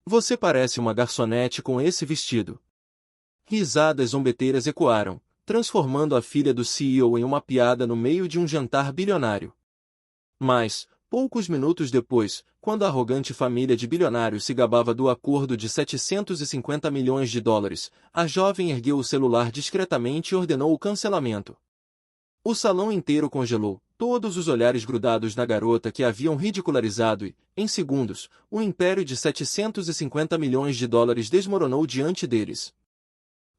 Você parece uma garçonete com esse vestido. Risadas zombeteiras ecoaram, transformando a filha do CEO em uma piada no meio de um jantar bilionário. Mas, poucos minutos depois, quando a arrogante família de bilionários se gabava do acordo de 750 milhões de dólares, a jovem ergueu o celular discretamente e ordenou o cancelamento. O salão inteiro congelou, todos os olhares grudados na garota que haviam ridicularizado e, em segundos, o império de 750 milhões de dólares desmoronou diante deles.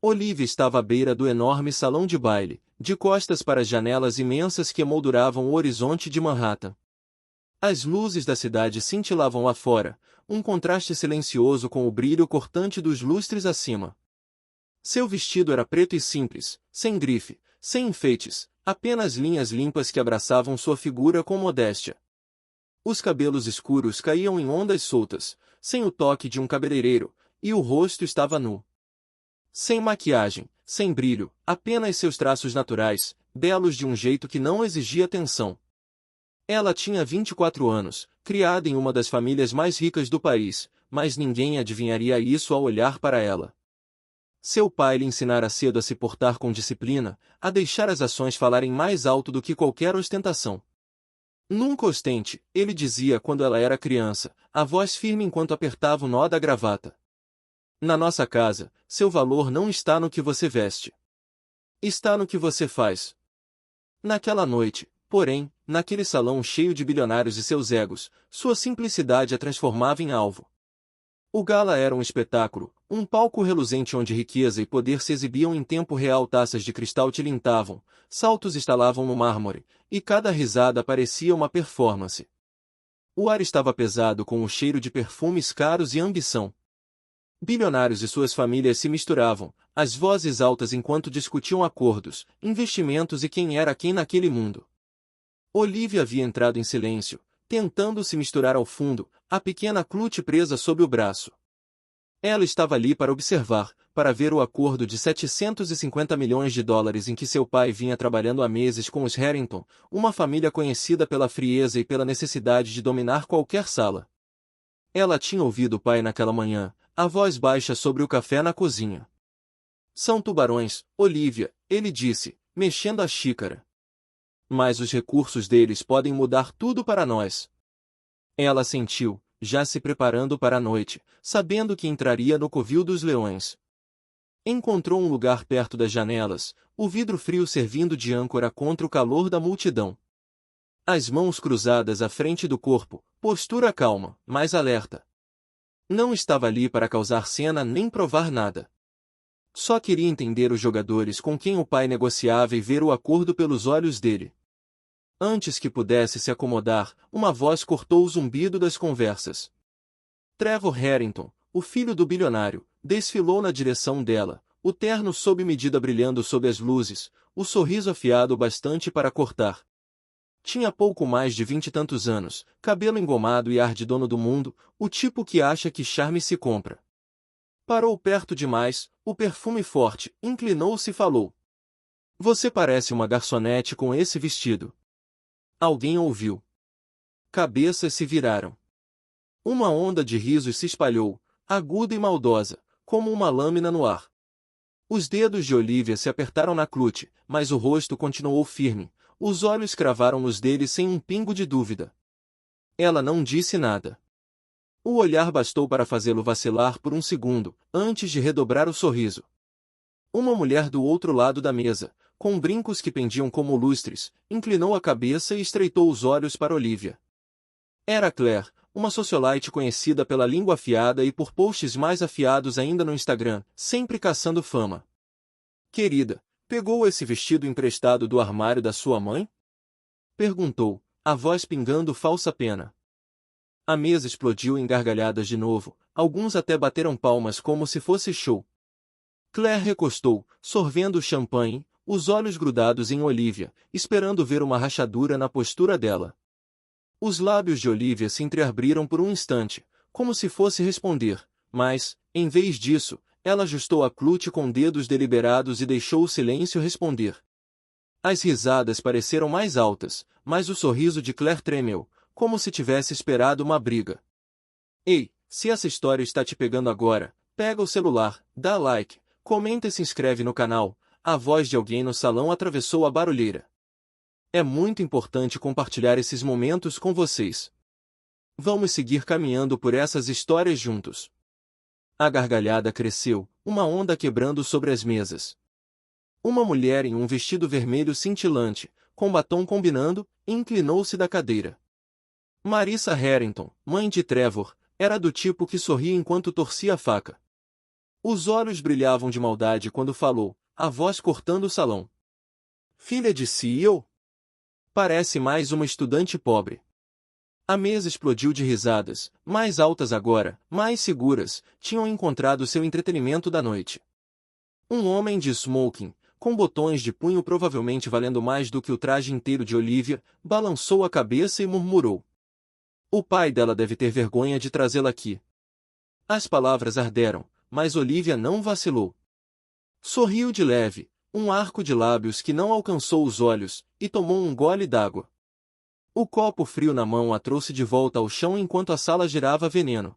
Olivia estava à beira do enorme salão de baile, de costas para as janelas imensas que emolduravam o horizonte de Manhattan. As luzes da cidade cintilavam lá fora, um contraste silencioso com o brilho cortante dos lustres acima. Seu vestido era preto e simples, sem grife, sem enfeites, apenas linhas limpas que abraçavam sua figura com modéstia. Os cabelos escuros caíam em ondas soltas, sem o toque de um cabeleireiro, e o rosto estava nu. Sem maquiagem, sem brilho, apenas seus traços naturais, belos de um jeito que não exigia atenção. Ela tinha 24 anos, criada em uma das famílias mais ricas do país, mas ninguém adivinharia isso ao olhar para ela. Seu pai lhe ensinara cedo a se portar com disciplina, a deixar as ações falarem mais alto do que qualquer ostentação. Nunca ostente, ele dizia quando ela era criança, a voz firme enquanto apertava o nó da gravata. Na nossa casa, seu valor não está no que você veste. Está no que você faz. Naquela noite, porém, naquele salão cheio de bilionários e seus egos, sua simplicidade a transformava em alvo. O gala era um espetáculo, um palco reluzente onde riqueza e poder se exibiam em tempo real, taças de cristal tilintavam, saltos estalavam no mármore, e cada risada parecia uma performance. O ar estava pesado com o cheiro de perfumes caros e ambição. Bilionários e suas famílias se misturavam, as vozes altas enquanto discutiam acordos, investimentos e quem era quem naquele mundo. Olivia havia entrado em silêncio, tentando se misturar ao fundo, a pequena Clute presa sob o braço. Ela estava ali para observar, para ver o acordo de 750 milhões de dólares em que seu pai vinha trabalhando há meses com os Harrington, uma família conhecida pela frieza e pela necessidade de dominar qualquer sala. Ela tinha ouvido o pai naquela manhã, a voz baixa sobre o café na cozinha. São tubarões, Olivia, ele disse, mexendo a xícara. Mas os recursos deles podem mudar tudo para nós. Ela sentiu, já se preparando para a noite, sabendo que entraria no covil dos leões. Encontrou um lugar perto das janelas, o vidro frio servindo de âncora contra o calor da multidão. As mãos cruzadas à frente do corpo, postura calma, mas alerta. Não estava ali para causar cena nem provar nada. Só queria entender os jogadores com quem o pai negociava e ver o acordo pelos olhos dele. Antes que pudesse se acomodar, uma voz cortou o zumbido das conversas. Trevor Harrington, o filho do bilionário, desfilou na direção dela, o terno sob medida brilhando sob as luzes, o sorriso afiado bastante para cortar. Tinha pouco mais de 20 e tantos anos, cabelo engomado e ar de dono do mundo, o tipo que acha que charme se compra. Parou perto demais, o perfume forte, inclinou-se e falou. Você parece uma garçonete com esse vestido. Alguém ouviu. Cabeças se viraram. Uma onda de risos se espalhou, aguda e maldosa, como uma lâmina no ar. Os dedos de Olivia se apertaram na clute, mas o rosto continuou firme, os olhos cravaram nos dele sem um pingo de dúvida. Ela não disse nada. O olhar bastou para fazê-lo vacilar por um segundo, antes de redobrar o sorriso. Uma mulher do outro lado da mesa, com brincos que pendiam como lustres, inclinou a cabeça e estreitou os olhos para Olivia. Era Claire, uma socialite conhecida pela língua afiada e por posts mais afiados ainda no Instagram, sempre caçando fama. Querida, pegou esse vestido emprestado do armário da sua mãe? Perguntou, a voz pingando falsa pena. A mesa explodiu em gargalhadas de novo, alguns até bateram palmas como se fosse show. Claire recostou, sorvendo o champanhe, os olhos grudados em Olivia, esperando ver uma rachadura na postura dela. Os lábios de Olivia se entreabriram por um instante, como se fosse responder, mas, em vez disso, ela ajustou a clute com dedos deliberados e deixou o silêncio responder. As risadas pareceram mais altas, mas o sorriso de Claire tremeu, como se tivesse esperado uma briga. Ei, Se essa história está te pegando agora, pega o celular, dá like, comenta e se inscreve no canal. A voz de alguém no salão atravessou a barulheira. É muito importante compartilhar esses momentos com vocês. Vamos seguir caminhando por essas histórias juntos. A gargalhada cresceu, uma onda quebrando sobre as mesas. Uma mulher em um vestido vermelho cintilante, com batom combinando, inclinou-se da cadeira. Marissa Harrington, mãe de Trevor, era do tipo que sorria enquanto torcia a faca. Os olhos brilhavam de maldade quando falou, a voz cortando o salão. Filha de CEO? Parece mais uma estudante pobre. A mesa explodiu de risadas, mais altas agora, mais seguras, tinham encontrado seu entretenimento da noite. Um homem de smoking, com botões de punho provavelmente valendo mais do que o traje inteiro de Olivia, balançou a cabeça e murmurou. O pai dela deve ter vergonha de trazê-la aqui. As palavras arderam, mas Olivia não vacilou. Sorriu de leve, um arco de lábios que não alcançou os olhos, e tomou um gole d'água. O copo frio na mão a trouxe de volta ao chão enquanto a sala girava veneno.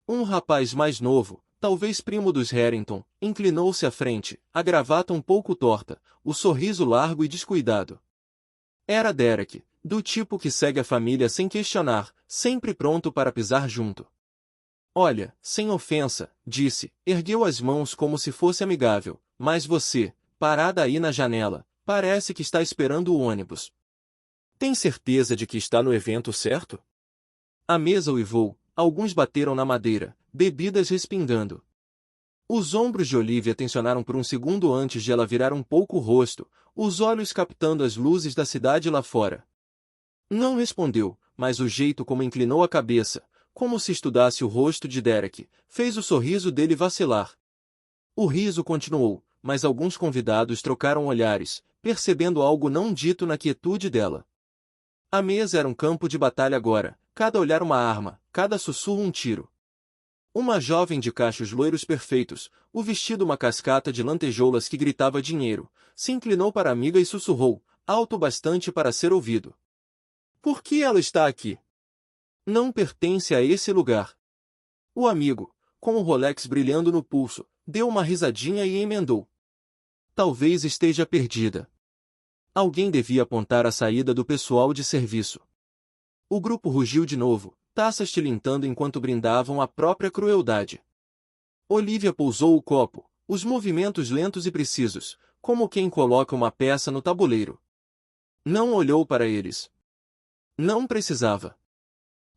Um rapaz mais novo, talvez primo dos Harrington, inclinou-se à frente, a gravata um pouco torta, o sorriso largo e descuidado. Era Derek, do tipo que segue a família sem questionar, sempre pronto para pisar junto. Olha, sem ofensa, disse, ergueu as mãos como se fosse amigável, mas você, parada aí na janela, parece que está esperando o ônibus. Tem certeza de que está no evento certo? A mesa uivou, alguns bateram na madeira, bebidas respingando. Os ombros de Olivia tensionaram por um segundo antes de ela virar um pouco o rosto, os olhos captando as luzes da cidade lá fora. Não respondeu, mas o jeito como inclinou a cabeça, como se estudasse o rosto de Derek, fez o sorriso dele vacilar. O riso continuou, mas alguns convidados trocaram olhares, percebendo algo não dito na quietude dela. A mesa era um campo de batalha agora, cada olhar uma arma, cada sussurro um tiro. Uma jovem de cachos loiros perfeitos, o vestido uma cascata de lantejoulas que gritava dinheiro, se inclinou para a amiga e sussurrou, alto bastante para ser ouvido. Por que ela está aqui? Não pertence a esse lugar. O amigo, com o Rolex brilhando no pulso, deu uma risadinha e emendou. Talvez esteja perdida. Alguém devia apontar a saída do pessoal de serviço. O grupo rugiu de novo, taças tilintando enquanto brindavam a própria crueldade. Olivia pousou o copo, os movimentos lentos e precisos, como quem coloca uma peça no tabuleiro. Não olhou para eles. Não precisava.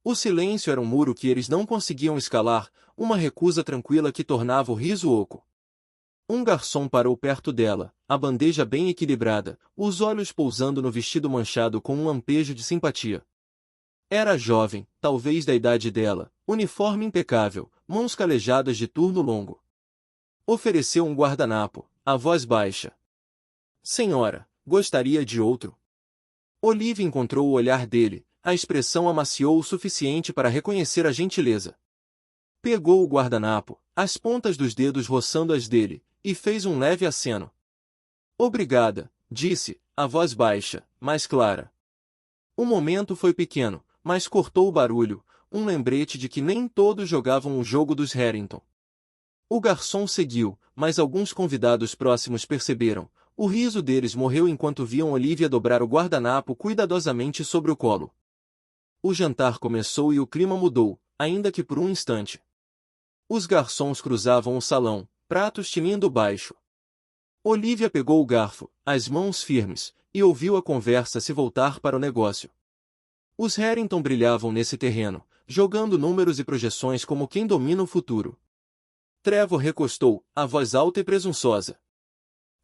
O silêncio era um muro que eles não conseguiam escalar, uma recusa tranquila que tornava o riso oco. Um garçom parou perto dela, a bandeja bem equilibrada, os olhos pousando no vestido manchado com um lampejo de simpatia. Era jovem, talvez da idade dela, uniforme impecável, mãos calejadas de turno longo. Ofereceu um guardanapo, a voz baixa. Senhora, gostaria de outro? Olivia encontrou o olhar dele, a expressão amaciou o suficiente para reconhecer a gentileza. Pegou o guardanapo, as pontas dos dedos roçando as dele, e fez um leve aceno. Obrigada, disse, a voz baixa, mas clara. O momento foi pequeno, mas cortou o barulho, um lembrete de que nem todos jogavam o jogo dos Harrington. O garçom seguiu, mas alguns convidados próximos perceberam. O riso deles morreu enquanto viam Olivia dobrar o guardanapo cuidadosamente sobre o colo. O jantar começou e o clima mudou, ainda que por um instante. Os garçons cruzavam o salão, pratos tinindo baixo. Olivia pegou o garfo, as mãos firmes, e ouviu a conversa se voltar para o negócio. Os Harrington brilhavam nesse terreno, jogando números e projeções como quem domina o futuro. Trevor recostou, a voz alta e presunçosa.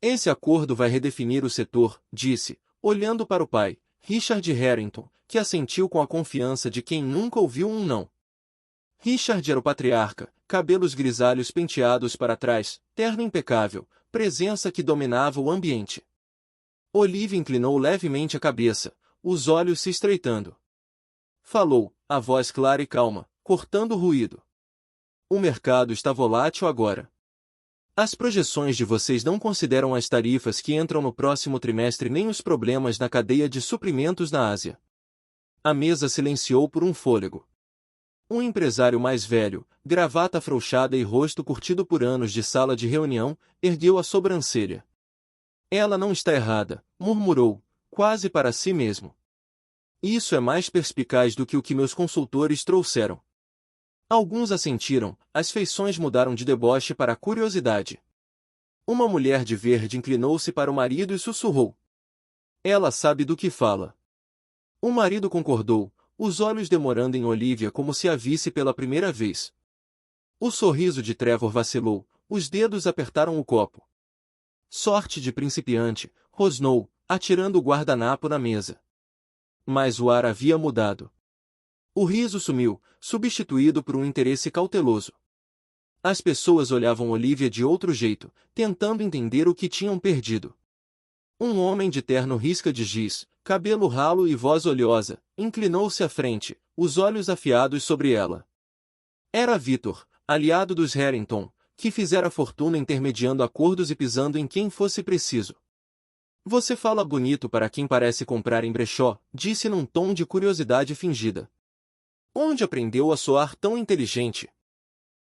Esse acordo vai redefinir o setor, disse, olhando para o pai, Richard Harrington, que assentiu com a confiança de quem nunca ouviu um não. Richard era o patriarca, cabelos grisalhos penteados para trás, terno impecável, presença que dominava o ambiente. Olivia inclinou levemente a cabeça, os olhos se estreitando. Falou, a voz clara e calma, cortando o ruído. O mercado está volátil agora. As projeções de vocês não consideram as tarifas que entram no próximo trimestre nem os problemas na cadeia de suprimentos na Ásia. A mesa silenciou por um fôlego. Um empresário mais velho, gravata afrouxada e rosto curtido por anos de sala de reunião, ergueu a sobrancelha. Ela não está errada, murmurou, quase para si mesmo. Isso é mais perspicaz do que o que meus consultores trouxeram. Alguns assentiram, as feições mudaram de deboche para curiosidade. Uma mulher de verde inclinou-se para o marido e sussurrou. Ela sabe do que fala. O marido concordou, os olhos demorando em Olivia como se a visse pela primeira vez. O sorriso de Trevor vacilou, os dedos apertaram o copo. Sorte de principiante, rosnou, atirando o guardanapo na mesa. Mas o ar havia mudado. O riso sumiu, substituído por um interesse cauteloso. As pessoas olhavam Olivia de outro jeito, tentando entender o que tinham perdido. Um homem de terno risca de giz, cabelo ralo e voz oleosa, inclinou-se à frente, os olhos afiados sobre ela. Era Victor, aliado dos Harrington, que fizera fortuna intermediando acordos e pisando em quem fosse preciso. Você fala bonito para quem parece comprar em brechó, disse num tom de curiosidade fingida. Onde aprendeu a soar tão inteligente?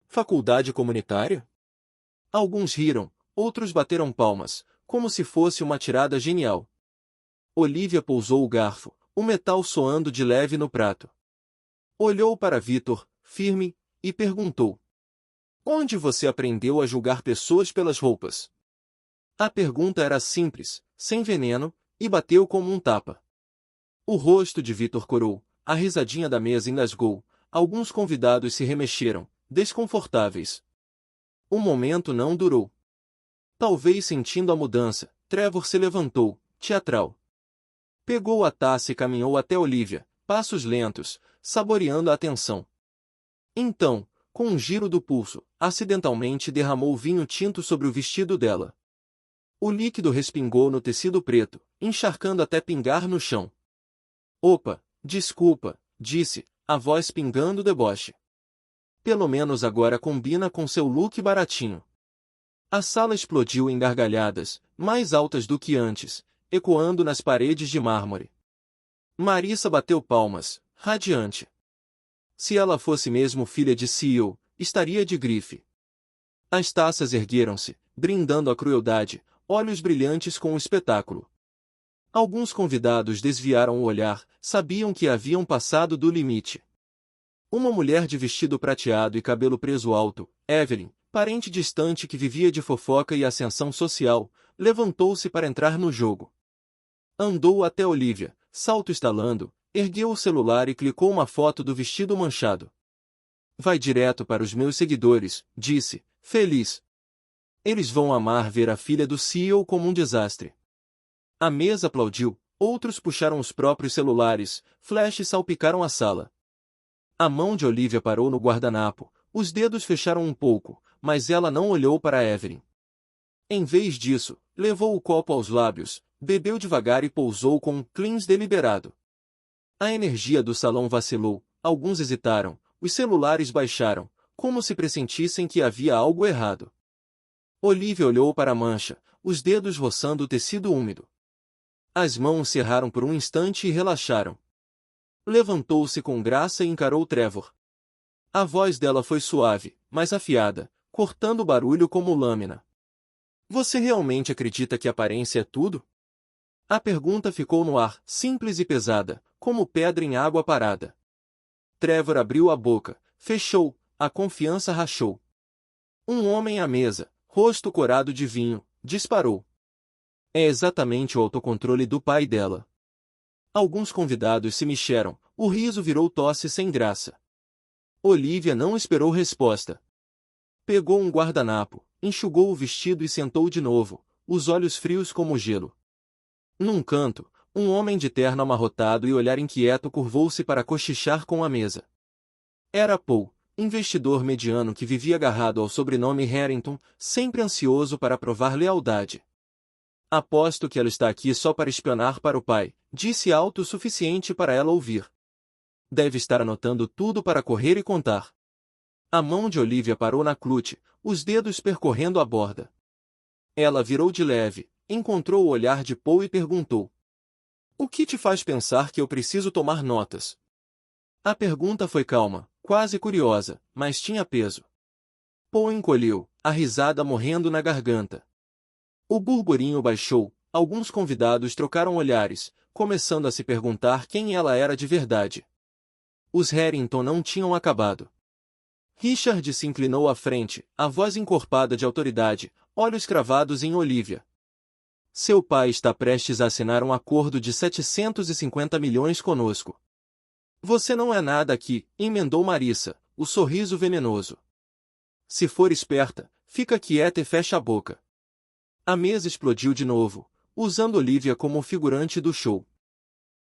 Faculdade comunitária? Alguns riram, outros bateram palmas, como se fosse uma tirada genial. Olivia pousou o garfo, o metal soando de leve no prato. Olhou para Victor, firme, e perguntou. Onde você aprendeu a julgar pessoas pelas roupas? A pergunta era simples, sem veneno, e bateu como um tapa. O rosto de Victor corou, a risadinha da mesa engasgou, alguns convidados se remexeram, desconfortáveis. O momento não durou. Talvez sentindo a mudança, Trevor se levantou, teatral. Pegou a taça e caminhou até Olivia, passos lentos, saboreando a atenção. Então, com um giro do pulso, acidentalmente derramou vinho tinto sobre o vestido dela. O líquido respingou no tecido preto, encharcando até pingar no chão. Opa, desculpa, disse, a voz pingando deboche. Pelo menos agora combina com seu look baratinho. A sala explodiu em gargalhadas, mais altas do que antes, ecoando nas paredes de mármore. Marissa bateu palmas, radiante. Se ela fosse mesmo filha de CEO, estaria de grife. As taças ergueram-se, brindando a crueldade, olhos brilhantes com o espetáculo. Alguns convidados desviaram o olhar, sabiam que haviam passado do limite. Uma mulher de vestido prateado e cabelo preso alto, Evelyn, parente distante que vivia de fofoca e ascensão social, levantou-se para entrar no jogo. Andou até Olivia, salto estalando, ergueu o celular e clicou uma foto do vestido manchado. Vai direto para os meus seguidores, disse, feliz. Eles vão amar ver a filha do CEO como um desastre. A mesa aplaudiu, outros puxaram os próprios celulares, flashes salpicaram a sala. A mão de Olivia parou no guardanapo, os dedos fecharam um pouco, mas ela não olhou para Evelyn. Em vez disso, levou o copo aos lábios, bebeu devagar e pousou com um cleans deliberado. A energia do salão vacilou, alguns hesitaram, os celulares baixaram, como se pressentissem que havia algo errado. Olivia olhou para a mancha, os dedos roçando o tecido úmido. As mãos cerraram por um instante e relaxaram. Levantou-se com graça e encarou Trevor. A voz dela foi suave, mas afiada, cortando o barulho como lâmina. Você realmente acredita que aparência é tudo? A pergunta ficou no ar, simples e pesada, como pedra em água parada. Trevor abriu a boca, fechou, a confiança rachou. Um homem à mesa, rosto corado de vinho, disparou. É exatamente o autocontrole do pai dela. Alguns convidados se mexeram, o riso virou tosse sem graça. Olivia não esperou resposta. Pegou um guardanapo, enxugou o vestido e sentou de novo, os olhos frios como gelo. Num canto, um homem de terno amarrotado e olhar inquieto curvou-se para cochichar com a mesa. Era Paul, investidor mediano que vivia agarrado ao sobrenome Harrington, sempre ansioso para provar lealdade. Aposto que ela está aqui só para espionar para o pai, disse alto o suficiente para ela ouvir. Deve estar anotando tudo para correr e contar. A mão de Olivia parou na clutch, os dedos percorrendo a borda. Ela virou de leve, encontrou o olhar de Paul e perguntou. O que te faz pensar que eu preciso tomar notas? A pergunta foi calma, quase curiosa, mas tinha peso. Paul encolheu, a risada morrendo na garganta. O burburinho baixou, alguns convidados trocaram olhares, começando a se perguntar quem ela era de verdade. Os Harrington não tinham acabado. Richard se inclinou à frente, a voz encorpada de autoridade, olhos cravados em Olivia. Seu pai está prestes a assinar um acordo de 750 milhões conosco. Você não é nada aqui, emendou Marissa, o sorriso venenoso. Se for esperta, fica quieta e fecha a boca. A mesa explodiu de novo, usando Olivia como figurante do show.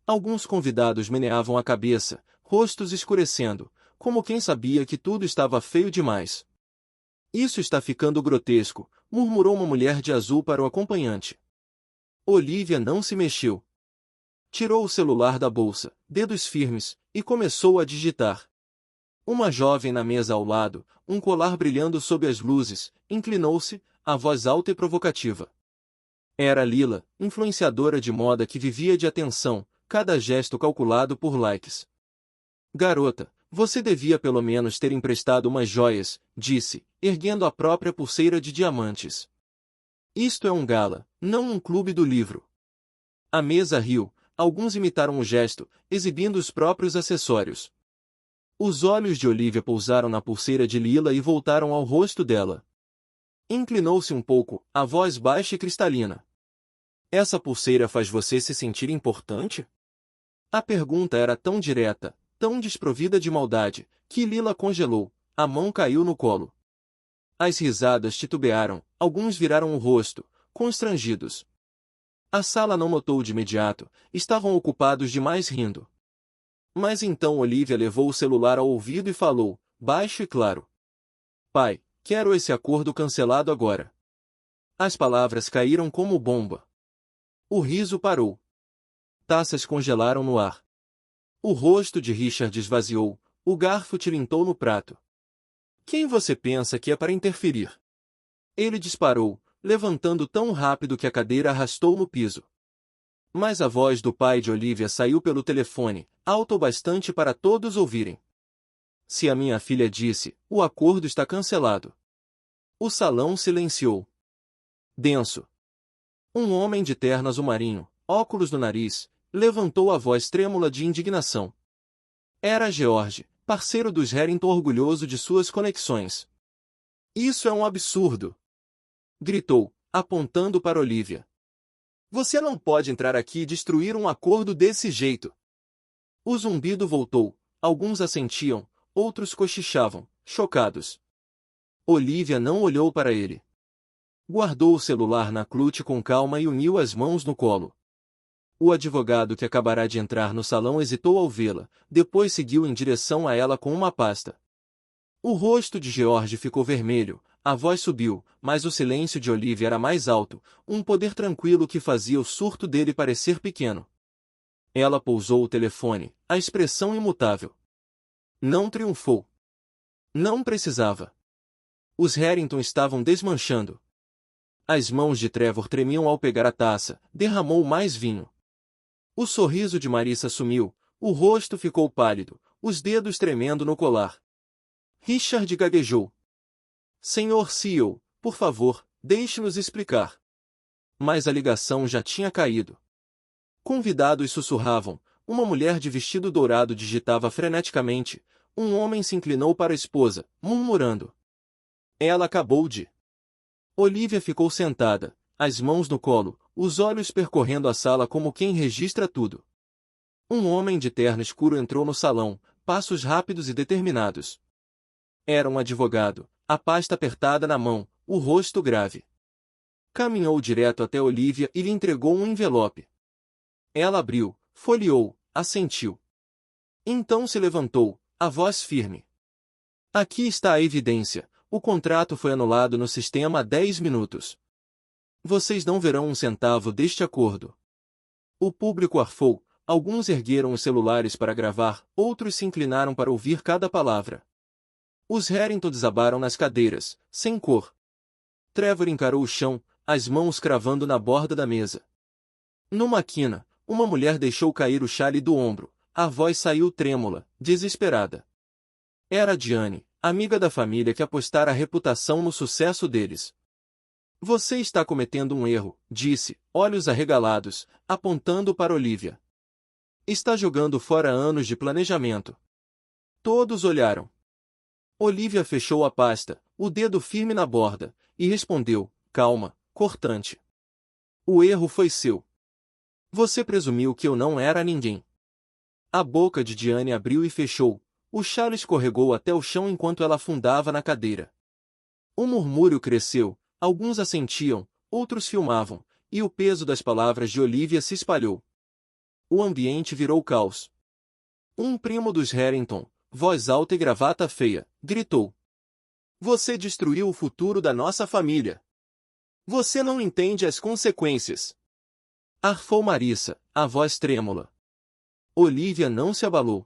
Alguns convidados meneavam a cabeça, rostos escurecendo, como quem sabia que tudo estava feio demais. Isso está ficando grotesco, murmurou uma mulher de azul para o acompanhante. Olivia não se mexeu. Tirou o celular da bolsa, dedos firmes, e começou a digitar. Uma jovem na mesa ao lado, um colar brilhando sob as luzes, inclinou-se, a voz alta e provocativa. Era Lila, influenciadora de moda que vivia de atenção, cada gesto calculado por likes. Garota, você devia pelo menos ter emprestado umas joias, disse, erguendo a própria pulseira de diamantes. Isto é um gala, não um clube do livro. A mesa riu, alguns imitaram o gesto, exibindo os próprios acessórios. Os olhos de Olivia pousaram na pulseira de Lila e voltaram ao rosto dela. Inclinou-se um pouco, a voz baixa e cristalina. Essa pulseira faz você se sentir importante? A pergunta era tão direta, tão desprovida de maldade, que Lila congelou, a mão caiu no colo. As risadas titubearam, alguns viraram o rosto, constrangidos. A sala não notou de imediato, estavam ocupados demais rindo. Mas então Olivia levou o celular ao ouvido e falou, baixo e claro. Pai, quero esse acordo cancelado agora. As palavras caíram como bomba. O riso parou. Taças congelaram no ar. O rosto de Richard esvaziou, o garfo tilintou no prato. Quem você pensa que é para interferir? Ele disparou, levantando tão rápido que a cadeira arrastou no piso. Mas a voz do pai de Olivia saiu pelo telefone, alto o bastante para todos ouvirem. Se a minha filha disse, o acordo está cancelado. O salão silenciou. Denso. Um homem de terno azul marinho, óculos no nariz, levantou a voz trêmula de indignação. Era George, parceiro dos Harrington, orgulhoso de suas conexões. Isso é um absurdo! Gritou, apontando para Olivia. Você não pode entrar aqui e destruir um acordo desse jeito. O zumbido voltou, alguns assentiam, outros cochichavam, chocados. Olivia não olhou para ele. Guardou o celular na clutch com calma e uniu as mãos no colo. O advogado que acabará de entrar no salão hesitou ao vê-la, depois seguiu em direção a ela com uma pasta. O rosto de George ficou vermelho, a voz subiu, mas o silêncio de Olivia era mais alto, um poder tranquilo que fazia o surto dele parecer pequeno. Ela pousou o telefone, a expressão imutável. Não triunfou. Não precisava. Os Harrington estavam desmanchando. As mãos de Trevor tremiam ao pegar a taça, derramou mais vinho. O sorriso de Marissa sumiu, o rosto ficou pálido, os dedos tremendo no colar. Richard gaguejou. Senhor CEO, por favor, deixe-nos explicar. Mas a ligação já tinha caído. Convidados sussurravam, uma mulher de vestido dourado digitava freneticamente, um homem se inclinou para a esposa, murmurando. Ela acabou de... Olivia ficou sentada, as mãos no colo, os olhos percorrendo a sala como quem registra tudo. Um homem de terno escuro entrou no salão, passos rápidos e determinados. Era um advogado, a pasta apertada na mão, o rosto grave. Caminhou direto até Olivia e lhe entregou um envelope. Ela abriu, folheou, assentiu. Então se levantou, a voz firme. Aqui está a evidência, o contrato foi anulado no sistema há 10 minutos. Vocês não verão um centavo deste acordo. O público arfou, alguns ergueram os celulares para gravar, outros se inclinaram para ouvir cada palavra. Os Harrington desabaram nas cadeiras, sem cor. Trevor encarou o chão, as mãos cravando na borda da mesa. Numa quina, uma mulher deixou cair o xale do ombro, a voz saiu trêmula, desesperada. Era Diane, amiga da família que apostara a reputação no sucesso deles. Você está cometendo um erro, disse, olhos arregalados, apontando para Olivia. Está jogando fora anos de planejamento. Todos olharam. Olivia fechou a pasta, o dedo firme na borda, e respondeu, calma, cortante. O erro foi seu. Você presumiu que eu não era ninguém. A boca de Diane abriu e fechou. O chale escorregou até o chão enquanto ela afundava na cadeira. Um murmúrio cresceu, alguns assentiam, outros filmavam, e o peso das palavras de Olivia se espalhou. O ambiente virou caos. Um primo dos Harrington, voz alta e gravata feia, gritou. Você destruiu o futuro da nossa família. Você não entende as consequências. Arfou Marissa, a voz trêmula. Olivia não se abalou.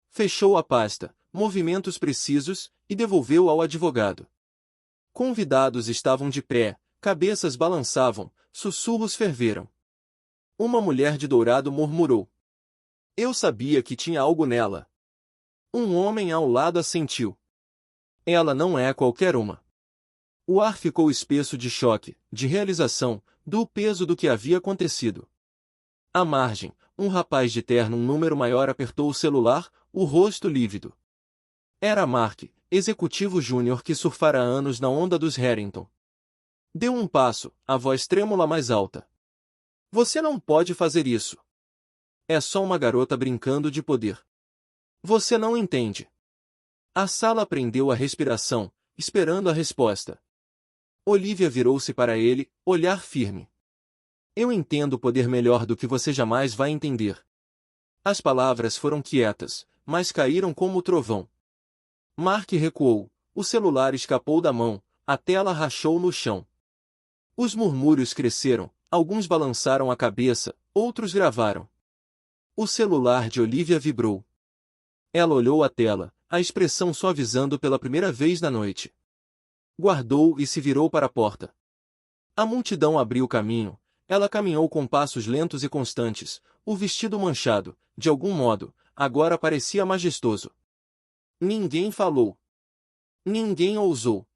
Fechou a pasta, movimentos precisos, e devolveu ao advogado. Convidados estavam de pé, cabeças balançavam, sussurros ferveram. Uma mulher de dourado murmurou. Eu sabia que tinha algo nela. Um homem ao lado assentiu. Ela não é qualquer uma. O ar ficou espesso de choque, de realização, do peso do que havia acontecido. À margem, um rapaz de terno um número maior apertou o celular, o rosto lívido. Era Mark, executivo júnior que surfara há anos na onda dos Harrington. Deu um passo, a voz trêmula mais alta. Você não pode fazer isso. É só uma garota brincando de poder. Você não entende. A sala prendeu a respiração, esperando a resposta. Olivia virou-se para ele, olhar firme. Eu entendo poder melhor do que você jamais vai entender. As palavras foram quietas, mas caíram como trovão. Mark recuou, o celular escapou da mão, a tela rachou no chão. Os murmúrios cresceram, alguns balançaram a cabeça, outros gravaram. O celular de Olivia vibrou. Ela olhou a tela, a expressão suavizando pela primeira vez na noite. Guardou e se virou para a porta. A multidão abriu caminho, ela caminhou com passos lentos e constantes, o vestido manchado, de algum modo, agora parecia majestoso. Ninguém falou. Ninguém ousou.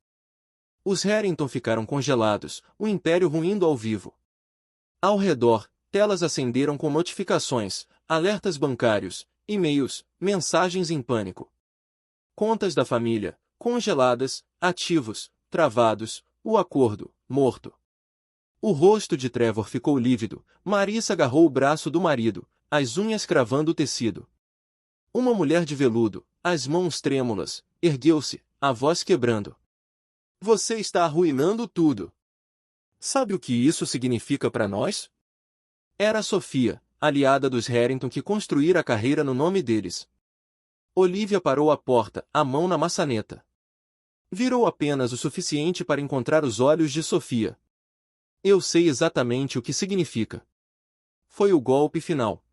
Os Harrington ficaram congelados, o império ruindo ao vivo. Ao redor, telas acenderam com notificações, alertas bancários, e-mails, mensagens em pânico. Contas da família, congeladas, ativos, travados, o acordo, morto. O rosto de Trevor ficou lívido, Marissa agarrou o braço do marido, as unhas cravando o tecido. Uma mulher de veludo, as mãos trêmulas, ergueu-se, a voz quebrando. Você está arruinando tudo. Sabe o que isso significa para nós? Era Sofia, aliada dos Harrington que construíra a carreira no nome deles. Olivia parou à porta, a mão na maçaneta. Virou apenas o suficiente para encontrar os olhos de Sofia. Eu sei exatamente o que significa. Foi o golpe final.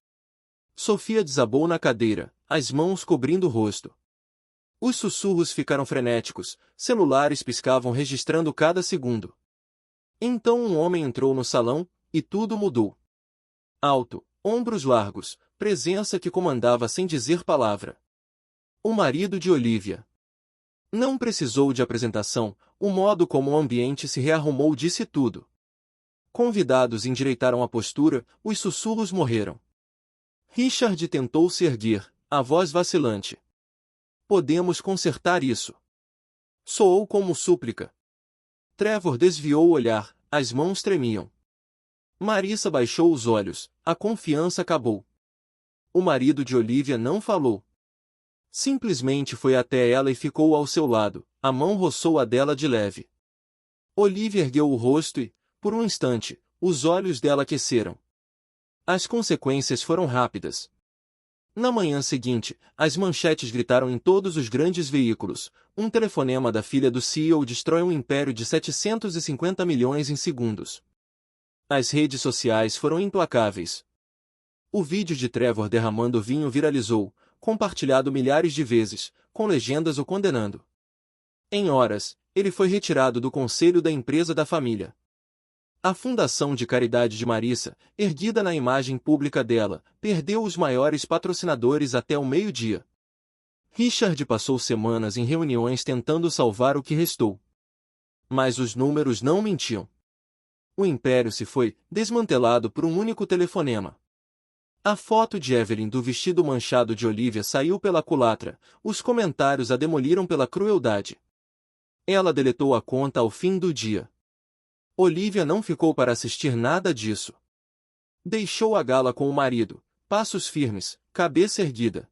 Sofia desabou na cadeira, as mãos cobrindo o rosto. Os sussurros ficaram frenéticos, celulares piscavam registrando cada segundo. Então um homem entrou no salão, e tudo mudou. Alto, ombros largos, presença que comandava sem dizer palavra. O marido de Olivia. Não precisou de apresentação, o modo como o ambiente se rearrumou disse tudo. Convidados endireitaram a postura, os sussurros morreram. Richard tentou se erguer, a voz vacilante. Podemos consertar isso. Soou como súplica. Trevor desviou o olhar, as mãos tremiam. Marissa baixou os olhos, a confiança acabou. O marido de Olivia não falou. Simplesmente foi até ela e ficou ao seu lado, a mão roçou a dela de leve. Olivia ergueu o rosto e, por um instante, os olhos dela aqueceram. As consequências foram rápidas. Na manhã seguinte, as manchetes gritaram em todos os grandes veículos, um telefonema da filha do CEO destrói um império de 750 milhões em segundos. As redes sociais foram implacáveis. O vídeo de Trevor derramando vinho viralizou, compartilhado milhares de vezes, com legendas o condenando. Em horas, ele foi retirado do conselho da empresa da família. A Fundação de Caridade de Marissa, erguida na imagem pública dela, perdeu os maiores patrocinadores até o meio-dia. Richard passou semanas em reuniões tentando salvar o que restou. Mas os números não mentiam. O império se foi desmantelado por um único telefonema. A foto de Evelyn do vestido manchado de Olivia saiu pela culatra, os comentários a demoliram pela crueldade. Ela deletou a conta ao fim do dia. Olivia não ficou para assistir nada disso. Deixou a gala com o marido, passos firmes, cabeça erguida.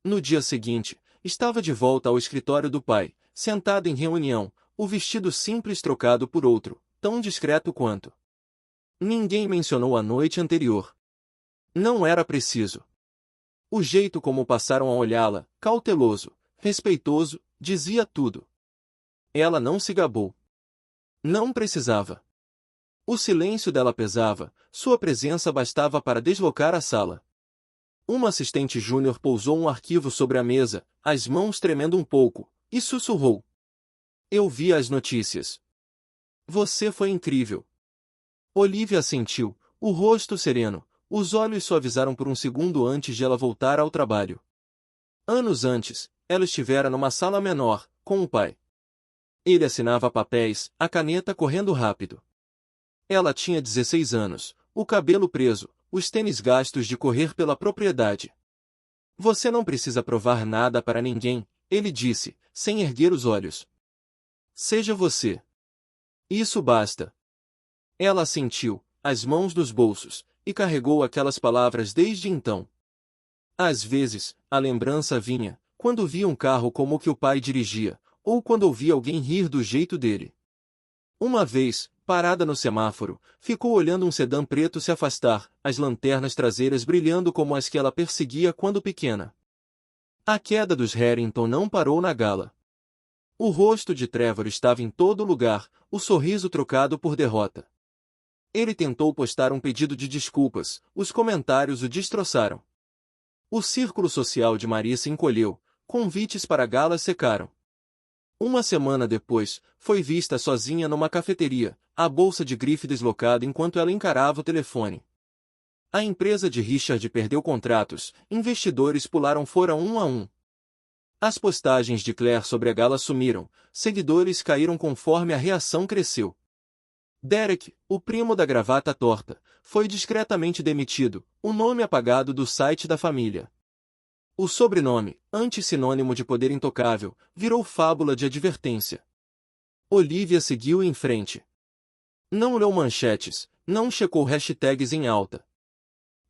No dia seguinte, estava de volta ao escritório do pai, sentada em reunião, o vestido simples trocado por outro, tão discreto quanto. Ninguém mencionou a noite anterior. Não era preciso. O jeito como passaram a olhá-la, cauteloso, respeitoso, dizia tudo. Ela não se gabou. Não precisava. O silêncio dela pesava, sua presença bastava para deslocar a sala. Uma assistente júnior pousou um arquivo sobre a mesa, as mãos tremendo um pouco, e sussurrou. Eu vi as notícias. Você foi incrível. Olivia assentiu, o rosto sereno, os olhos suavizaram por um segundo antes de ela voltar ao trabalho. Anos antes, ela estivera numa sala menor, com o pai. Ele assinava papéis, a caneta correndo rápido. Ela tinha 16 anos, o cabelo preso, os tênis gastos de correr pela propriedade. Você não precisa provar nada para ninguém, ele disse, sem erguer os olhos. Seja você. Isso basta. Ela assentiu, as mãos nos bolsos, e carregou aquelas palavras desde então. Às vezes, a lembrança vinha, quando via um carro como o que o pai dirigia, ou quando ouvia alguém rir do jeito dele. Uma vez, parada no semáforo, ficou olhando um sedã preto se afastar, as lanternas traseiras brilhando como as que ela perseguia quando pequena. A queda dos Harrington não parou na gala. O rosto de Trevor estava em todo lugar, o sorriso trocado por derrota. Ele tentou postar um pedido de desculpas, os comentários o destroçaram. O círculo social de Marissa encolheu, convites para a gala secaram. Uma semana depois, foi vista sozinha numa cafeteria, a bolsa de grife deslocada enquanto ela encarava o telefone. A empresa de Richard perdeu contratos, investidores pularam fora um a um. As postagens de Claire sobre a gala sumiram, seguidores caíram conforme a reação cresceu. Derek, o primo da gravata torta, foi discretamente demitido, o nome apagado do site da família. O sobrenome, antissinônimo de poder intocável, virou fábula de advertência. Olivia seguiu em frente. Não leu manchetes, não checou hashtags em alta.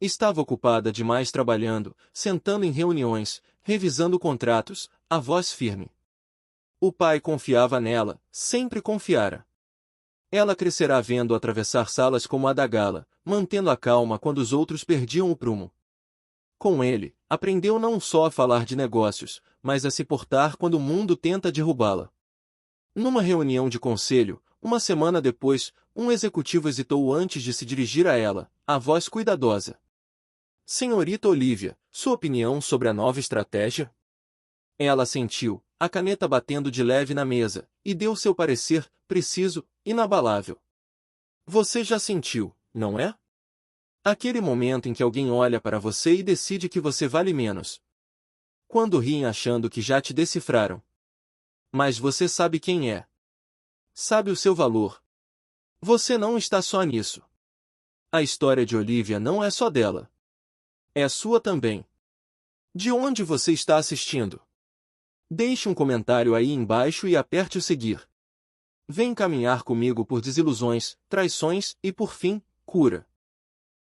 Estava ocupada demais trabalhando, sentando em reuniões, revisando contratos, a voz firme. O pai confiava nela, sempre confiara. Ela crescerá vendo atravessar salas como a da gala, mantendo a calma quando os outros perdiam o prumo. Com ele, aprendeu não só a falar de negócios, mas a se portar quando o mundo tenta derrubá-la. Numa reunião de conselho, uma semana depois, um executivo hesitou antes de se dirigir a ela, a voz cuidadosa. Senhorita Olivia, sua opinião sobre a nova estratégia? Ela assentiu, a caneta batendo de leve na mesa, e deu seu parecer, preciso, inabalável. Você já sentiu, não é? Aquele momento em que alguém olha para você e decide que você vale menos. Quando riem achando que já te decifraram. Mas você sabe quem é. Sabe o seu valor. Você não está só nisso. A história de Olivia não é só dela. É sua também. De onde você está assistindo? Deixe um comentário aí embaixo e aperte o seguir. Vem caminhar comigo por desilusões, traições e, por fim, cura.